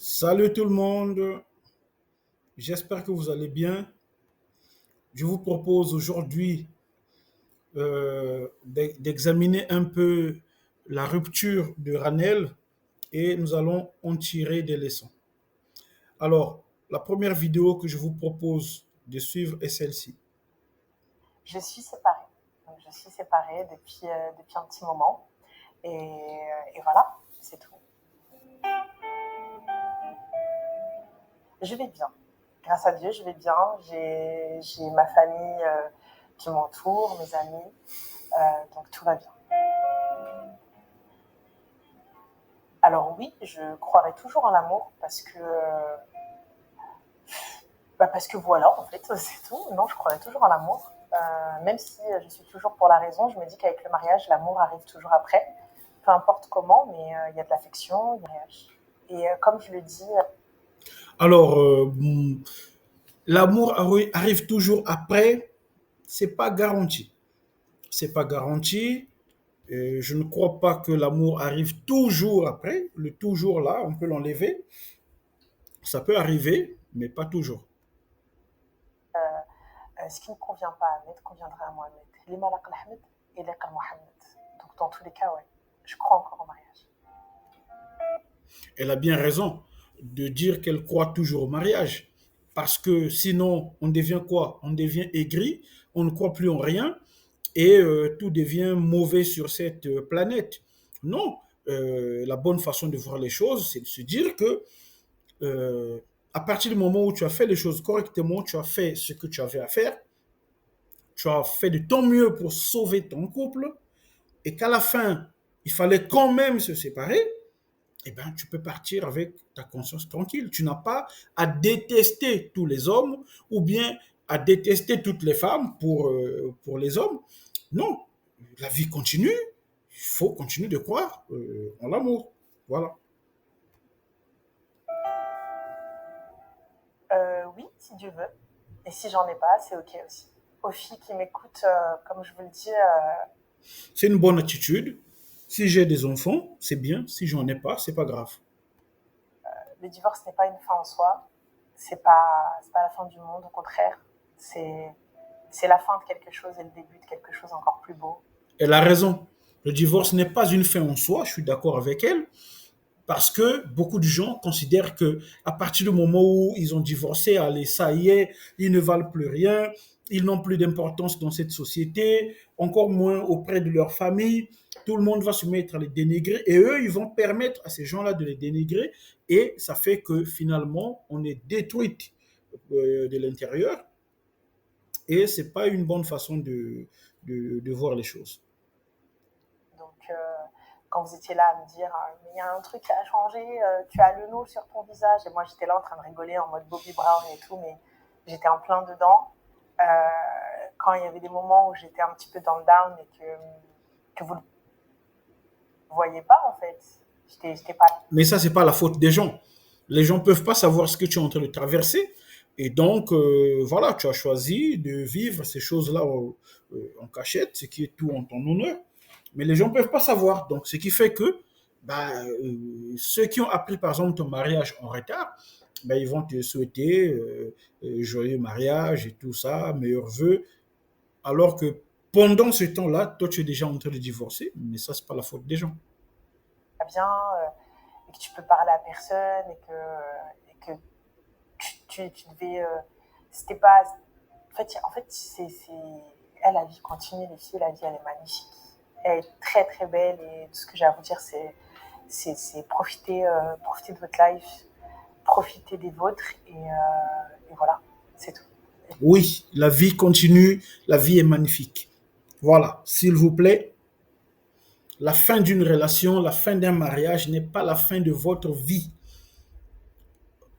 Salut tout le monde, j'espère que vous allez bien. Je vous propose aujourd'hui d'examiner un peu la rupture de Ranel et nous allons en tirer des leçons. Alors, la première vidéo que je vous propose de suivre est celle-ci. Je suis séparée. Donc, je suis séparée depuis un petit moment. Et voilà, c'est tout. Je vais bien. Grâce à Dieu, je vais bien. J'ai ma famille qui m'entoure, mes amis. Donc tout va bien. Alors oui, je croirai toujours en l'amour parce que voilà, en fait, c'est tout. Non, je croirai toujours en l'amour. Même si je suis toujours pour la raison, je me dis qu'avec le mariage, l'amour arrive toujours après. Peu importe comment, mais il y a de l'affection, il y a du mariage. Et comme je le dis, Alors, l'amour arrive toujours après, c'est pas garanti. C'est pas garanti. Je ne crois pas que l'amour arrive toujours après. Le toujours là, on peut l'enlever. Ça peut arriver, mais pas toujours. ce qui ne convient pas à Ahmed conviendra à Mohamed. Lima laqal Ahmed et laqal Mohamed. Donc dans tous les cas, ouais, je crois encore au mariage. Elle a bien raison de dire qu'elle croit toujours au mariage. Parce que sinon, on devient quoi? On devient aigri, on ne croit plus en rien et tout devient mauvais sur cette planète. Non, la bonne façon de voir les choses, c'est de se dire que euh, à partir du moment où tu as fait les choses correctement, tu as fait ce que tu avais à faire, tu as fait de ton mieux pour sauver ton couple et qu'à la fin, il fallait quand même se séparer, eh ben, tu peux partir avec ta conscience tranquille. Tu n'as pas à détester tous les hommes ou bien à détester toutes les femmes pour les hommes. Non, la vie continue. Il faut continuer de croire en l'amour. Voilà. Oui, si Dieu veut. Et si j'en ai pas, c'est ok aussi. Aux filles qui m'écoutent, comme je vous le dis, C'est une bonne attitude. Si j'ai des enfants, c'est bien. Si j'en ai pas, c'est pas grave. le divorce n'est pas une fin en soi. C'est pas la fin du monde. Au contraire, c'est, c'est la fin de quelque chose et le début de quelque chose encore plus beau. Elle a raison. Le divorce n'est pas une fin en soi. Je suis d'accord avec elle. Parce que beaucoup de gens considèrent que à partir du moment où ils ont divorcé, allez, ça y est, ils ne valent plus rien, ils n'ont plus d'importance dans cette société, encore moins auprès de leur famille. Tout le monde va se mettre à les dénigrer et eux, ils vont permettre à ces gens-là de les dénigrer et ça fait que finalement, on est détruite de l'intérieur et c'est pas une bonne façon de voir les choses. Donc, quand vous étiez là à me dire, mais il y a un truc qui a changé, tu as le nous sur ton visage. Et moi, j'étais là en train de rigoler en mode Bobby Brown et tout, mais j'étais en plein dedans. Euh, Quand il y avait des moments où j'étais un petit peu dans le down et que vous ne le voyez pas, en fait, j'étais pas. Mais ça, c'est pas la faute des gens. Les gens peuvent pas savoir ce que tu es en train de traverser. Et donc, voilà, tu as choisi de vivre ces choses-là en cachette, ce qui est tout en ton honneur. Mais les gens peuvent pas savoir. Donc, ce qui fait que bah, ceux qui ont appris, par exemple, ton mariage en retard, bah, ils vont te souhaiter joyeux mariage et tout ça, meilleurs vœux. Alors que pendant ce temps-là, toi, tu es déjà en train de divorcer. Mais ça, c'est pas la faute des gens. Bien et que tu peux parler à personne et que tu devais. C'était pas. En fait la vie continue, les filles, la vie, elle est magnifique. Elle est très, très belle et tout ce que j'ai à vous dire, c'est profiter, profiter de votre life, profiter des vôtres et voilà, c'est tout. Oui, la vie continue, la vie est magnifique. Voilà, s'il vous plaît, la fin d'une relation, la fin d'un mariage n'est pas la fin de votre vie.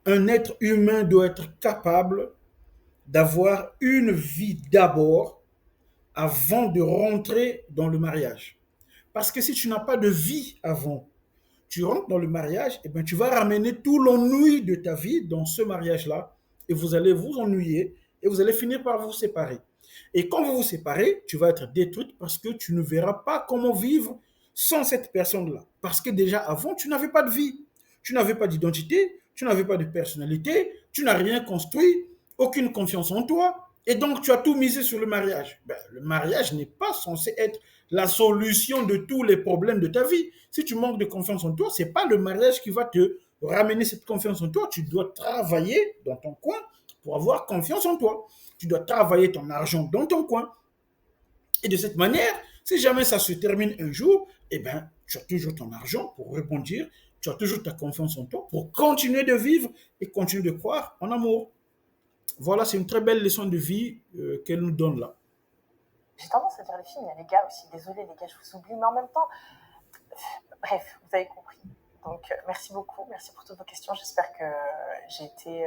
Un être humain doit être capable d'avoir une vie d'abord avant de rentrer dans le mariage. Parce que si tu n'as pas de vie avant, tu rentres dans le mariage, et ben tu vas ramener tout l'ennui de ta vie dans ce mariage-là, et vous allez vous ennuyer, et vous allez finir par vous séparer. Et quand vous vous séparez, tu vas être détruite parce que tu ne verras pas comment vivre sans cette personne-là. Parce que déjà avant, tu n'avais pas de vie, tu n'avais pas d'identité, tu n'avais pas de personnalité, tu n'as rien construit, aucune confiance en toi, et donc tu as tout misé sur le mariage. Ben, le mariage n'est pas censé être la solution de tous les problèmes de ta vie. Si tu manques de confiance en toi, c'est pas le mariage qui va te ramener cette confiance en toi. Tu dois travailler dans ton coin pour avoir confiance en toi. Tu dois travailler ton argent dans ton coin. Et de cette manière, si jamais ça se termine un jour, eh ben, tu as toujours ton argent pour rebondir, tu as toujours ta confiance en toi pour continuer de vivre et continuer de croire en amour. Voilà, c'est une très belle leçon de vie qu'elle nous donne là. J'ai tendance à dire les filles, mais il y a les gars aussi. Désolée les gars, je vous oublie, mais en même temps, bref, vous avez compris. Donc, merci beaucoup, merci pour toutes vos questions. J'espère que j'ai été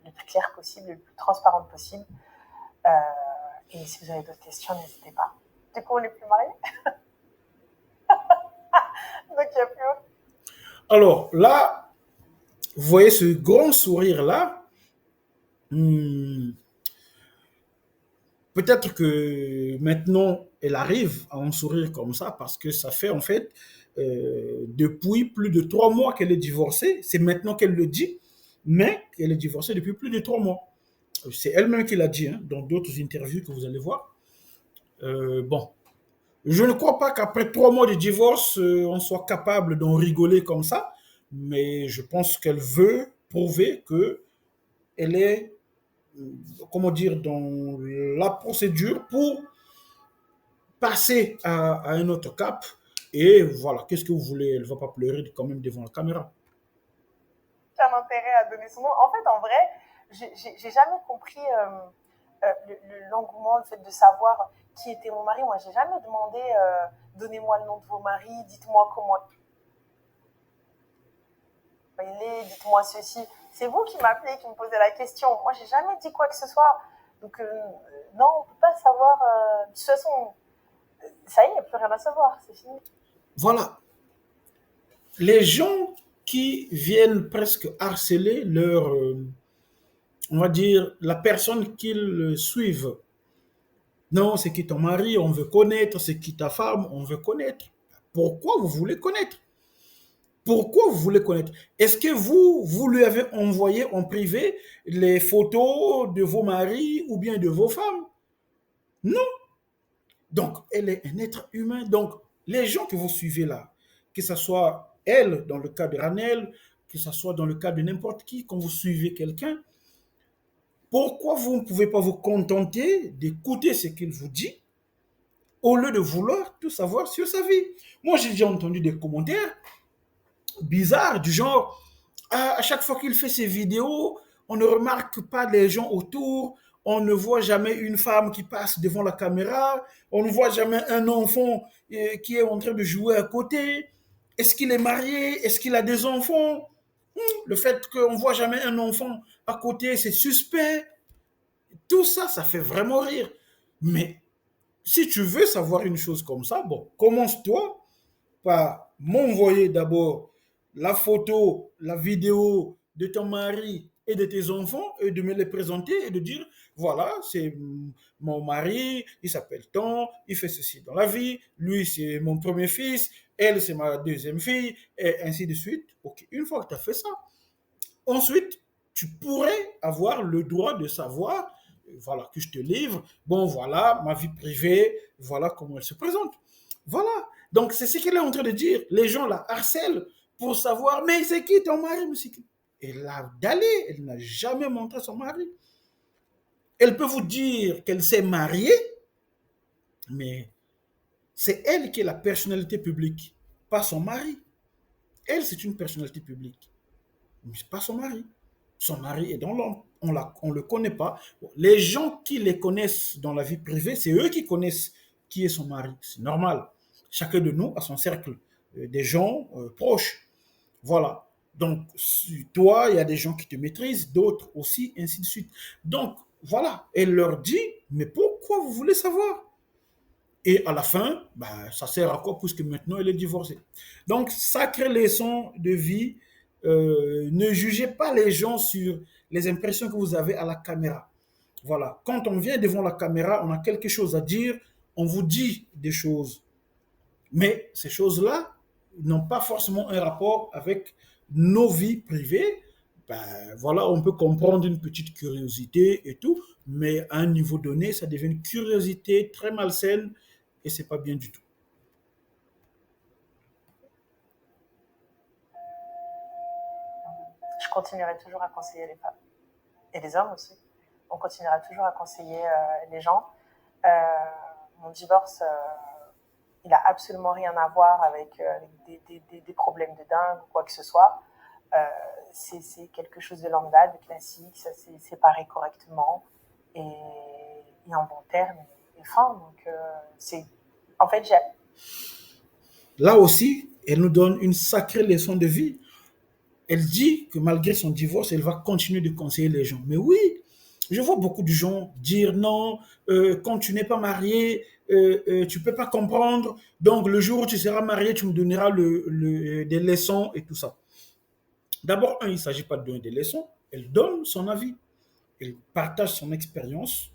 le plus clair possible, le plus transparente possible. Et si vous avez d'autres questions, n'hésitez pas. Du coup, on n'est plus mariés. Donc, il n'y a plus autre. Alors là, vous voyez ce grand sourire là. hmm, Peut-être que maintenant, elle arrive à en sourire comme ça parce que ça fait en fait depuis plus de 3 mois qu'elle est divorcée. C'est maintenant qu'elle le dit, mais qu'elle est divorcée depuis plus de 3 mois. C'est elle-même qui l'a dit hein, dans d'autres interviews que vous allez voir. Bon, je ne crois pas qu'après 3 mois de divorce, on soit capable d'en rigoler comme ça, mais je pense qu'elle veut prouver que elle est, comment dire, dans la procédure pour passer à un autre cap. Et voilà, qu'est-ce que vous voulez? Elle ne va pas pleurer quand même devant la caméra. Aucun intérêt à donner son nom. En fait, en vrai, j'ai jamais compris l'engouement, le fait de savoir qui était mon mari. Moi, j'ai jamais demandé donnez-moi le nom de vos maris, dites-moi comment il est, dites-moi ceci. C'est vous qui m'appelez, qui me posez la question. Moi, j'ai jamais dit quoi que ce soit. Donc, non, on ne peut pas savoir. De toute façon, ça y est, il n'y a plus rien à savoir, c'est fini. Voilà. Les gens qui viennent presque harceler leur, on va dire, la personne qu'ils suivent. Non, c'est qui ton mari, on veut connaître, c'est qui ta femme, on veut connaître. Pourquoi vous voulez connaître? Pourquoi vous voulez connaître? Est-ce que vous lui avez envoyé en privé les photos de vos maris ou bien de vos femmes? Non. Donc, elle est un être humain. Donc, les gens que vous suivez là, que ce soit elle, dans le cas de Ranel, que ce soit dans le cas de n'importe qui, quand vous suivez quelqu'un, pourquoi vous ne pouvez pas vous contenter d'écouter ce qu'il vous dit au lieu de vouloir tout savoir sur sa vie? Moi, j'ai déjà entendu des commentaires bizarres du genre, à chaque fois qu'il fait ses vidéos, on ne remarque pas les gens autour, on ne voit jamais une femme qui passe devant la caméra, on ne voit jamais un enfant qui est en train de jouer à côté. Est-ce qu'il est marié? Est-ce qu'il a des enfants? Le fait qu'on ne voit jamais un enfant à côté, c'est suspect. Tout ça, ça fait vraiment rire. Mais si tu veux savoir une chose comme ça, bon, commence-toi par m'envoyer d'abord la photo, la vidéo de ton mari et de tes enfants et de me les présenter et de dire, voilà, c'est mon mari, il s'appelle Ton, il fait ceci dans la vie, lui c'est mon premier fils, elle c'est ma deuxième fille, et ainsi de suite. Ok, une fois que tu as fait ça, ensuite, tu pourrais avoir le droit de savoir, voilà, que je te livre, bon, voilà, ma vie privée, voilà comment elle se présente. Voilà. Donc, c'est ce qu'elle est en train de dire. Les gens la harcèlent pour savoir, mais c'est qui ton mari? Elle a d'aller, elle n'a jamais montré son mari. Elle peut vous dire qu'elle s'est mariée, mais c'est elle qui est la personnalité publique, pas son mari. Elle, c'est une personnalité publique, mais c'est pas son mari. Son mari est dans l'ombre. On ne le connaît pas. Les gens qui les connaissent dans la vie privée, c'est eux qui connaissent qui est son mari. C'est normal. Chacun de nous a son cercle des gens proches. Voilà. Donc, toi, il y a des gens qui te maîtrisent, d'autres aussi, ainsi de suite. Donc, voilà. Elle leur dit, mais pourquoi vous voulez savoir? Et à la fin, bah, ça sert à quoi puisque maintenant elle est divorcée. Donc, sacrée leçon de vie, ne jugez pas les gens sur les impressions que vous avez à la caméra. Voilà, quand on vient devant la caméra, on a quelque chose à dire, on vous dit des choses. Mais ces choses-là n'ont pas forcément un rapport avec nos vies privées. Ben, voilà, on peut comprendre une petite curiosité et tout, mais à un niveau donné, ça devient une curiosité très malsaine et c'est pas bien du tout. Je continuerai toujours à conseiller les femmes et les hommes aussi. On continuera toujours à conseiller les gens. Euh, Mon divorce, il a absolument rien à voir avec des problèmes de dingue ou quoi que ce soit. Euh, c'est quelque chose de lambda, de classique, ça s'est séparé correctement et en bon terme et fin. Donc, c'est. En fait, j'ai. Là aussi, elle nous donne une sacrée leçon de vie. Elle dit que malgré son divorce, elle va continuer de conseiller les gens. Mais oui, je vois beaucoup de gens dire non, quand tu n'es pas marié, tu ne peux pas comprendre. Donc le jour où tu seras marié, tu me donneras des leçons et tout ça. D'abord, il ne s'agit pas de donner des leçons. Elle donne son avis. Elle partage son expérience.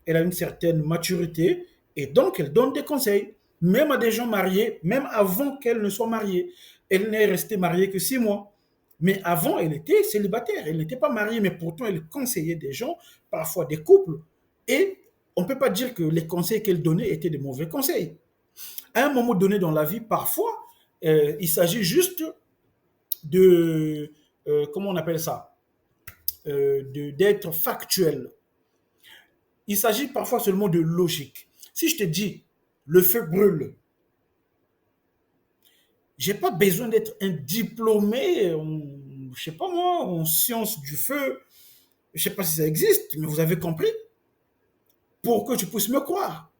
Elle a une certaine maturité et donc elle donne des conseils, même à des gens mariés, même avant qu'elle ne soit mariée. Elle n'est restée mariée que 6 mois. Mais avant, elle était célibataire, elle n'était pas mariée, mais pourtant elle conseillait des gens, parfois des couples. Et on ne peut pas dire que les conseils qu'elle donnait étaient de mauvais conseils. À un moment donné dans la vie, parfois, il s'agit juste de, comment on appelle ça, d'être factuel. Il s'agit parfois seulement de logique. Si je te dis le feu brûle, j'ai pas besoin d'être un diplômé, je sais pas moi, en sciences du feu. Je sais pas si ça existe, mais vous avez compris. Pour que tu puisses me croire.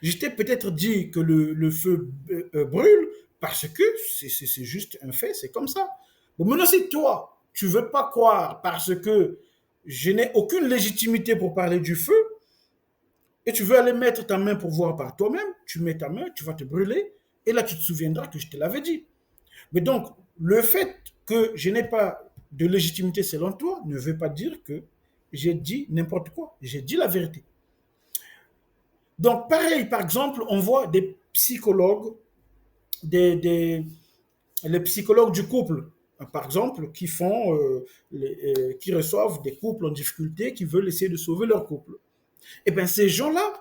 Je t'ai peut-être dit que le feu brûle parce que c'est juste un fait, c'est comme ça. Bon, maintenant, si toi, tu veux pas croire parce que je n'ai aucune légitimité pour parler du feu, et tu veux aller mettre ta main pour voir par toi-même, tu mets ta main, tu vas te brûler, et là tu te souviendras que je te l'avais dit. Mais donc, le fait que je n'ai pas de légitimité selon toi ne veut pas dire que j'ai dit n'importe quoi. J'ai dit la vérité. Donc, pareil, par exemple, on voit des psychologues, des, les psychologues du couple, par exemple, qui reçoivent des couples en difficulté, qui veulent essayer de sauver leur couple. Eh bien, ces gens-là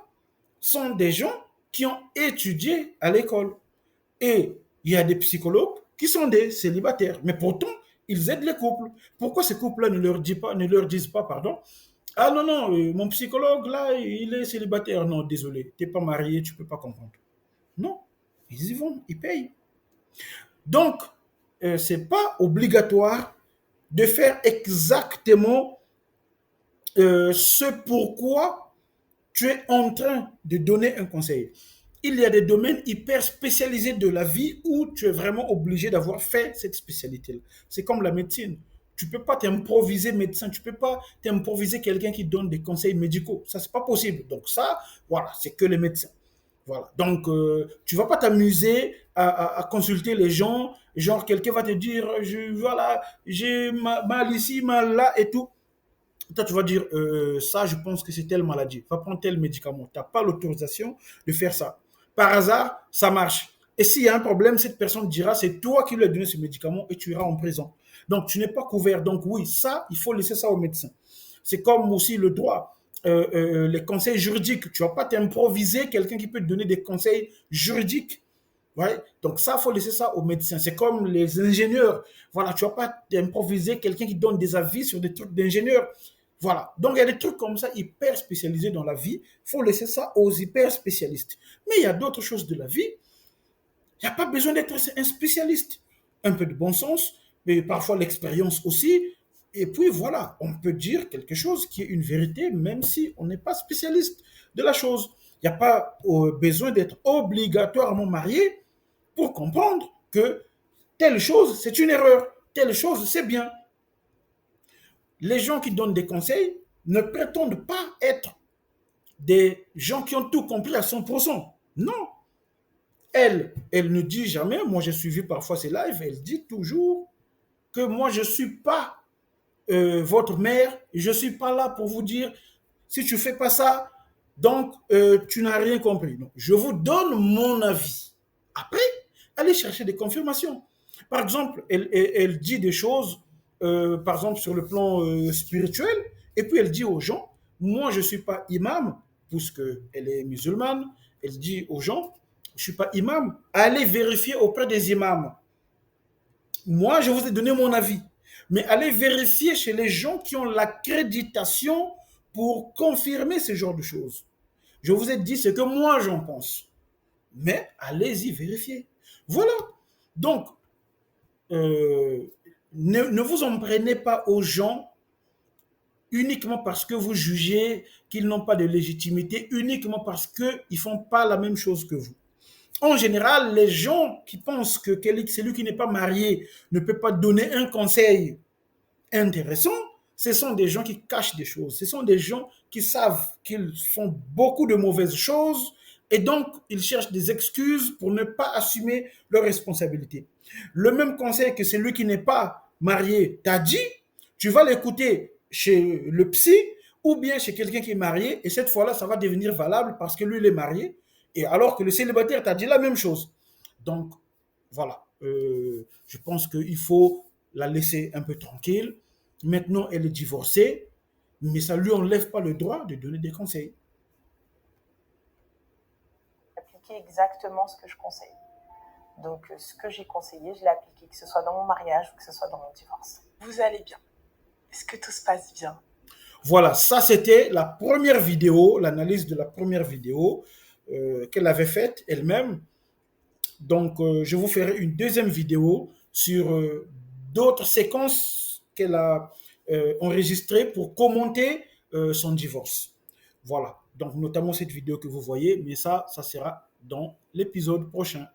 sont des gens qui ont étudié à l'école. Et il y a des psychologues qui sont des célibataires, mais pourtant, ils aident les couples. Pourquoi ces couples-là ne leur disent pas, pardon, ah non, non, mon psychologue, là, il est célibataire. Non, désolé, tu n'es pas marié, tu ne peux pas comprendre. Non, ils y vont, ils payent. Donc, ce n'est pas obligatoire de faire exactement ce pourquoi tu es en train de donner un conseil. Il y a des domaines hyper spécialisés de la vie où tu es vraiment obligé d'avoir fait cette spécialité-là. C'est comme la médecine. Tu ne peux pas t'improviser médecin, tu ne peux pas t'improviser quelqu'un qui donne des conseils médicaux. Ça, c'est pas possible. Donc ça, voilà, c'est que les médecins. Voilà. Donc, tu ne vas pas t'amuser à consulter les gens. Genre, quelqu'un va te dire, voilà, j'ai mal ici, mal là et tout. Toi, tu vas dire, ça, je pense que c'est telle maladie. Va prendre tel médicament. Tu n'as pas l'autorisation de faire ça. Par hasard, ça marche. Et s'il y a un problème, cette personne dira, c'est toi qui lui as donné ce médicament et tu iras en prison. Donc, tu n'es pas couvert. Donc, oui, ça, il faut laisser ça au médecin. C'est comme aussi le droit, les conseils juridiques. Tu ne vas pas t'improviser quelqu'un qui peut te donner des conseils juridiques. Ouais. Donc ça, il faut laisser ça aux médecins. C'est comme les ingénieurs. Voilà, tu ne vas pas t'improviser quelqu'un qui donne des avis sur des trucs d'ingénieurs. Voilà. Donc il y a des trucs comme ça hyper spécialisés dans la vie. Il faut laisser ça aux hyper spécialistes. Mais il y a d'autres choses de la vie. Il n'y a pas besoin d'être un spécialiste. Un peu de bon sens, mais parfois l'expérience aussi. Et puis voilà, on peut dire quelque chose qui est une vérité, même si on n'est pas spécialiste de la chose. Il n'y a pas besoin d'être obligatoirement marié pour comprendre que telle chose, c'est une erreur, telle chose, c'est bien. Les gens qui donnent des conseils ne prétendent pas être des gens qui ont tout compris à 100%. Non. Elle ne dit jamais, moi j'ai suivi parfois ses lives, elle dit toujours que moi je ne suis pas votre mère, je ne suis pas là pour vous dire si tu ne fais pas ça, donc tu n'as rien compris. Non. Je vous donne mon avis. Après, allez chercher des confirmations. Par exemple, elle dit des choses par exemple, sur le plan spirituel, et puis elle dit aux gens, moi, je ne suis pas imam, puisqu'elle est musulmane, elle dit aux gens, je ne suis pas imam, allez vérifier auprès des imams. Moi, je vous ai donné mon avis, mais allez vérifier chez les gens qui ont l'accréditation pour confirmer ce genre de choses. Je vous ai dit ce que moi j'en pense, mais allez-y vérifier. Voilà. Donc, ne vous en prenez pas aux gens uniquement parce que vous jugez qu'ils n'ont pas de légitimité, uniquement parce qu'ils ne font pas la même chose que vous. En général, les gens qui pensent que celui qui n'est pas marié ne peut pas donner un conseil intéressant, ce sont des gens qui cachent des choses. Ce sont des gens qui savent qu'ils font beaucoup de mauvaises choses et donc ils cherchent des excuses pour ne pas assumer leurs responsabilités. Le même conseil que celui qui n'est pas marié t'a dit, tu vas l'écouter chez le psy ou bien chez quelqu'un qui est marié et cette fois-là, ça va devenir valable parce que lui, il est marié et alors que le célibataire t'a dit la même chose. Donc, voilà. Je pense qu'il faut la laisser un peu tranquille. Maintenant, elle est divorcée, mais ça ne lui enlève pas le droit de donner des conseils. Appliquer exactement ce que je conseille. Donc, ce que j'ai conseillé, je l'ai appliqué, que ce soit dans mon mariage ou que ce soit dans mon divorce. Vous allez bien? Est-ce que tout se passe bien? Voilà, ça c'était la première vidéo, l'analyse de la première vidéo qu'elle avait faite elle-même. Donc, je vous ferai une deuxième vidéo sur d'autres séquences qu'elle a enregistrées pour commenter son divorce. Voilà, donc notamment cette vidéo que vous voyez, mais ça sera dans l'épisode prochain.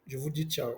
Je vous dis ciao.